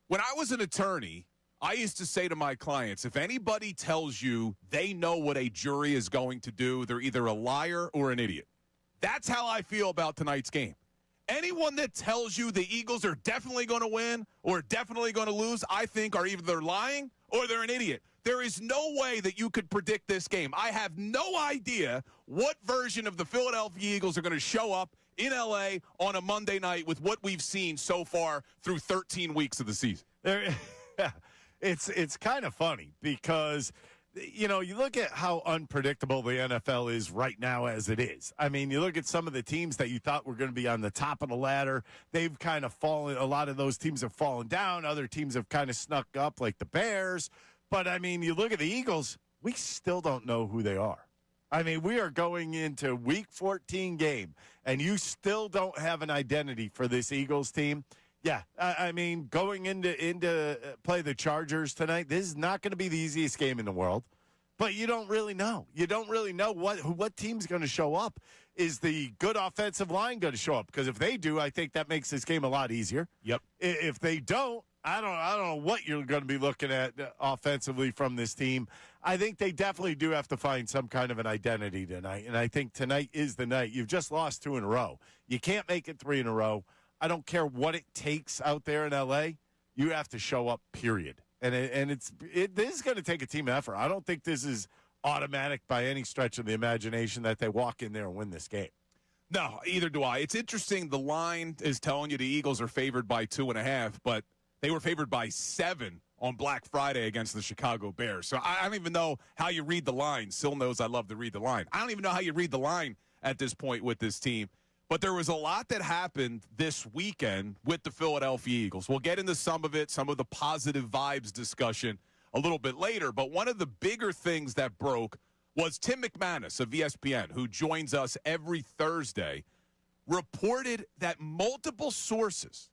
When I was an attorney, I used to say to my clients, if anybody tells you they know what a jury is going to do, they're either a liar or an idiot. That's how I feel about tonight's game. Anyone that tells you the Eagles are definitely going to win or definitely going to lose, I think are either lying or they're an idiot. There is no way that you could predict this game. I have no idea what version of the Philadelphia Eagles are going to show up in L.A. on a Monday night with what we've seen so far through 13 weeks of the season. It's kind of funny because, you know, you look at how unpredictable the NFL is right now as it is. I mean, you look at some of the teams that you thought were going to be on the top of the ladder. They've kind of fallen. A lot of those teams have fallen down. Other teams have kind of snuck up, like the Bears. But, I mean, you look at the Eagles, we still don't know who they are. I mean, we are going into Week 14 game, and you still don't have an identity for this Eagles team. Yeah, I mean, going into play the Chargers tonight, this is not going to be the easiest game in the world. But you don't really know. You don't really know what team's going to show up. Is the good offensive line going to show up? Because if they do, I think that makes this game a lot easier. Yep. If they don't, I don't know what you're going to be looking at offensively from this team. I think they definitely do have to find some kind of an identity tonight, and I think tonight is the night. You've just lost 2 in a row. You can't make it 3 in a row. I don't care what it takes out there in L.A. You have to show up, period. And this is going to take a team effort. I don't think this is automatic by any stretch of the imagination that they walk in there and win this game. No, either do I. It's interesting. The line is telling you the Eagles are favored by 2.5, but they were favored by 7 on Black Friday against the Chicago Bears. So I don't even know how you read the line. Sil knows I love to read the line. I don't even know how you read the line at this point with this team. But there was a lot that happened this weekend with the Philadelphia Eagles. We'll get into some of it, some of the positive vibes discussion a little bit later. But one of the bigger things that broke was Tim McManus of ESPN, who joins us every Thursday, reported that multiple sources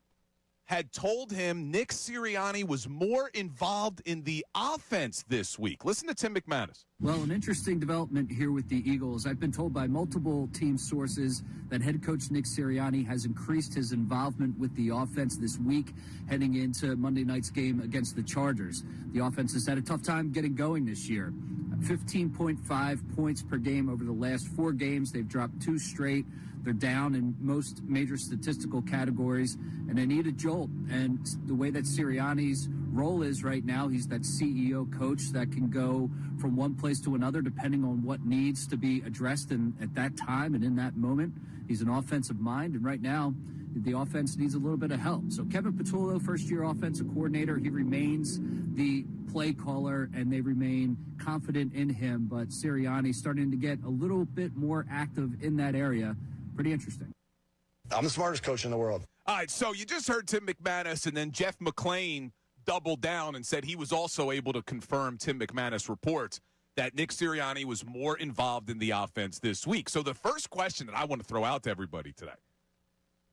had told him Nick Sirianni was more involved in the offense this week. Listen to Tim McManus. Well, an interesting development here with the Eagles. I've been told by multiple team sources that head coach Nick Sirianni has increased his involvement with the offense this week, heading into Monday night's game against the Chargers. The offense has had a tough time getting going this year. 15.5 points per game over the last 4 games. They've dropped 2 straight. They're down in most major statistical categories, and they need a jolt. And the way that Sirianni's role is right now, he's that CEO coach that can go from one place to another depending on what needs to be addressed at that time and in that moment. He's an offensive mind, and right now the offense needs a little bit of help. So Kevin Patullo, first-year offensive coordinator, he remains the play caller, and they remain confident in him. But Sirianni starting to get a little bit more active in that area. Pretty interesting. I'm the smartest coach in the world. All right, so you just heard Tim McManus, and then Jeff McClain doubled down and said he was also able to confirm Tim McManus' reports that Nick Sirianni was more involved in the offense this week. So the first question that I want to throw out to everybody today,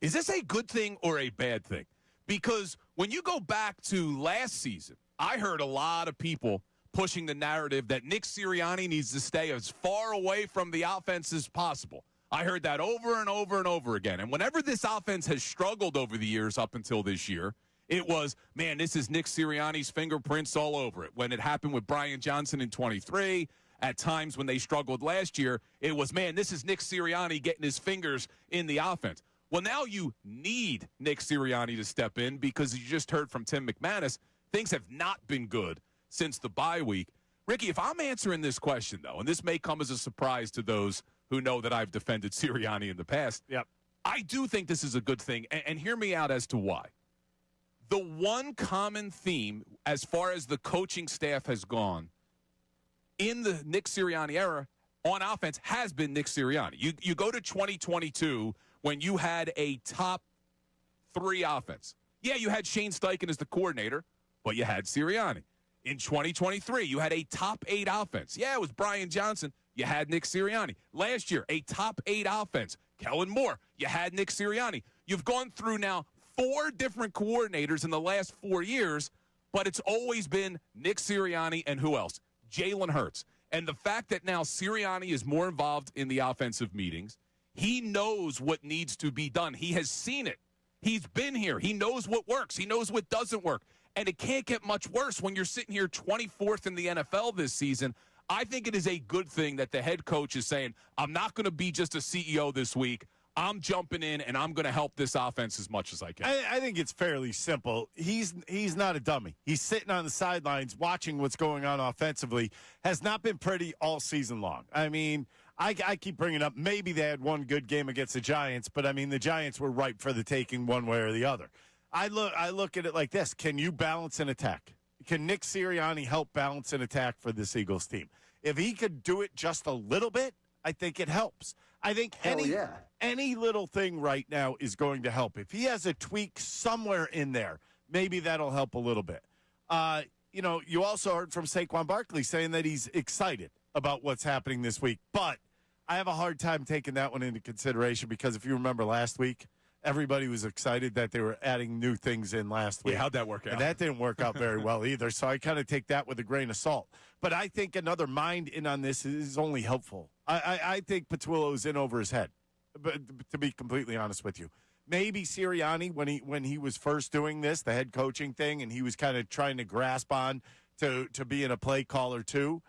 is this a good thing or a bad thing? Because when you go back to last season, I heard a lot of people pushing the narrative that Nick Sirianni needs to stay as far away from the offense as possible. I heard that over and over and over again. And whenever this offense has struggled over the years up until this year, it was, man, this is Nick Sirianni's fingerprints all over it. When it happened with Brian Johnson in 23, at times when they struggled last year, it was, man, this is Nick Sirianni getting his fingers in the offense. Well, now you need Nick Sirianni to step in because you just heard from Tim McManus, things have not been good since the bye week. Ricky, if I'm answering this question, though, and this may come as a surprise to those who know that I've defended Sirianni in the past, yep, I do think this is a good thing, and hear me out as to why. The one common theme as far as the coaching staff has gone in the Nick Sirianni era on offense has been Nick Sirianni. You go to 2022 when you had a top 3 offense. Yeah, you had Shane Steichen as the coordinator, but you had Sirianni. In 2023, you had a top 8 offense. Yeah, it was Brian Johnson. You had Nick Sirianni. Last year, a top 8 offense. Kellen Moore. You had Nick Sirianni. You've gone through now 4 different coordinators in the last 4 years, but it's always been Nick Sirianni and who else? Jalen Hurts. And the fact that now Sirianni is more involved in the offensive meetings, he knows what needs to be done. He has seen it. He's been here. He knows what works. He knows what doesn't work. And it can't get much worse when you're sitting here 24th in the NFL this season. I think it is a good thing that the head coach is saying, I'm not going to be just a CEO this week. I'm jumping in, and I'm going to help this offense as much as I can. I think it's fairly simple. He's not a dummy. He's sitting on the sidelines watching what's going on offensively. Has not been pretty all season long. I mean, I keep bringing up maybe they had one good game against the Giants, but, I mean, the Giants were ripe for the taking one way or the other. I look at it like this. Can you balance an attack? Can Nick Sirianni help balance an attack for this Eagles team? If he could do it just a little bit, I think it helps. I think any little thing right now is going to help. If he has a tweak somewhere in there, maybe that'll help a little bit. You also heard from Saquon Barkley saying that he's excited about what's happening this week. But I have a hard time taking that one into consideration because if you remember last week, everybody was excited that they were adding new things in last week. Yeah, how'd that work out? And that didn't work out very well either. So I kind of take that with a grain of salt. But I think another mind in on this is only helpful. I think Patullo's in over his head, but to be completely honest with you. Maybe Sirianni, when he was first doing this, the head coaching thing, and he was kind of trying to grasp on to being a play caller too,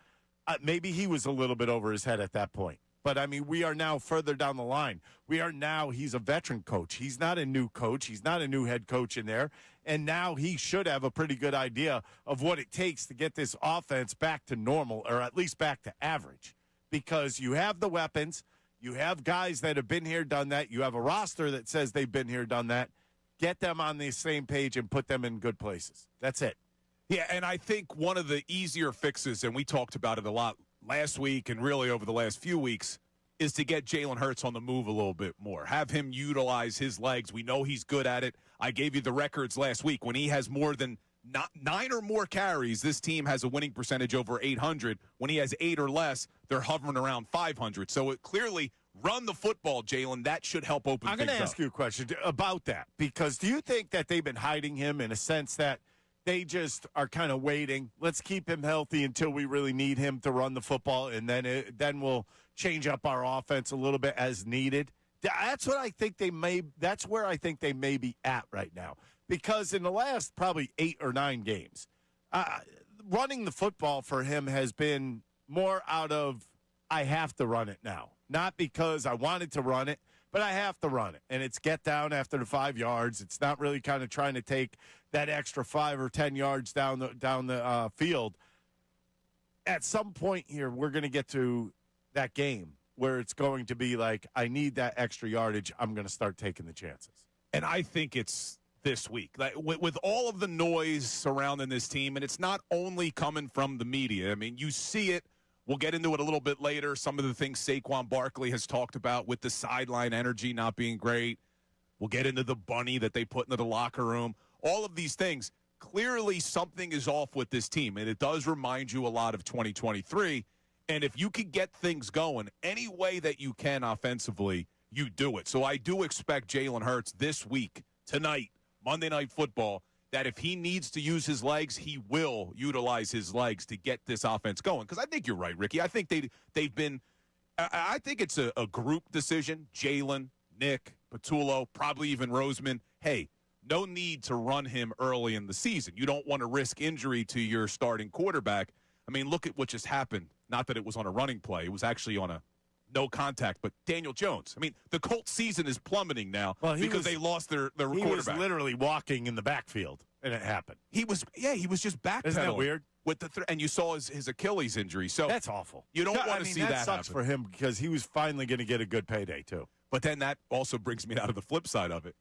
maybe he was a little bit over his head at that point. But, I mean, we are now further down the line. He's a veteran coach. He's not a new coach. He's not a new head coach in there. And now he should have a pretty good idea of what it takes to get this offense back to normal or at least back to average. Because you have the weapons. You have guys that have been here, done that. You have a roster that says they've been here, done that. Get them on the same page and put them in good places. That's it. Yeah, and I think one of the easier fixes, and we talked about it a lot last week and really over the last few weeks, is to get Jalen Hurts on the move a little bit more. Have him utilize his legs. We know he's good at it. I gave you the records last week. When he has more than 9 or more carries, this team has a winning percentage over 800. When he has 8 or less, they're hovering around 500. So it clearly run the football, Jalen. That should help open things up. I'm going to ask you a question about that, because do you think that they've been hiding him in a sense that they just are kind of waiting? Let's keep him healthy until we really need him to run the football, and then we'll change up our offense a little bit as needed. That's what I think they may. That's where I think they may be at right now, because in the last probably 8 or 9 games, running the football for him has been more out of I have to run it now, not because I wanted to run it, but I have to run it. And it's get down after the 5 yards. It's not really kind of trying to take that extra 5 or 10 yards down the field. At some point here, we're going to get to that game where it's going to be like, I need that extra yardage. I'm going to start taking the chances. And I think it's this week. Like, with all of the noise surrounding this team, and it's not only coming from the media. I mean, you see it. We'll get into it a little bit later. Some of the things Saquon Barkley has talked about with the sideline energy not being great. We'll get into the bunny that they put into the locker room. All of these things. Clearly something is off with this team, and it does remind you a lot of 2023. And if you can get things going any way that you can offensively, you do it. So I do expect Jalen Hurts this week, tonight, Monday Night Football, that if he needs to use his legs, he will utilize his legs to get this offense going. Because I think you're right, Ricky. I think they've been – I think it's a group decision. Jalen, Nick, Patullo, probably even Roseman. Hey, no need to run him early in the season. You don't want to risk injury to your starting quarterback. I mean, look at what just happened. Not that it was on a running play. It was actually on a no contact, but Daniel Jones. I mean, the Colts season is plummeting now because they lost their quarterback. He was literally walking in the backfield, and it happened. He was just backpedaling. Isn't that weird? With and you saw his Achilles injury. So that's awful. You don't want to see that sucks happen. For him because he was finally going to get a good payday, too. But then that also brings me out to the flip side of it.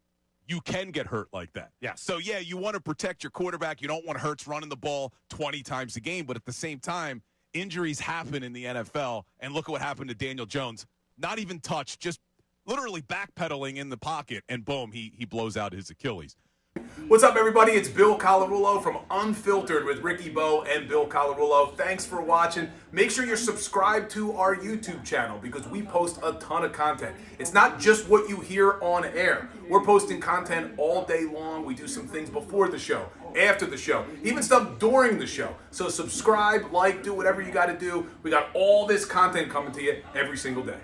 You can get hurt like that. Yeah. So, yeah, you want to protect your quarterback. You don't want Hurts running the ball 20 times a game. But at the same time, injuries happen in the NFL. And look at what happened to Daniel Jones. Not even touched, just literally backpedaling in the pocket. And, boom, he blows out his Achilles. What's up, everybody? It's Bill Colarulo from Unfiltered with Ricky Bo and Bill Colarulo. Thanks for watching. Make sure you're subscribed to our YouTube channel because we post a ton of content. It's not just what you hear on air. We're posting content all day long. We do some things before the show, after the show, even stuff during the show. So subscribe, like, do whatever you got to do. We got all this content coming to you every single day.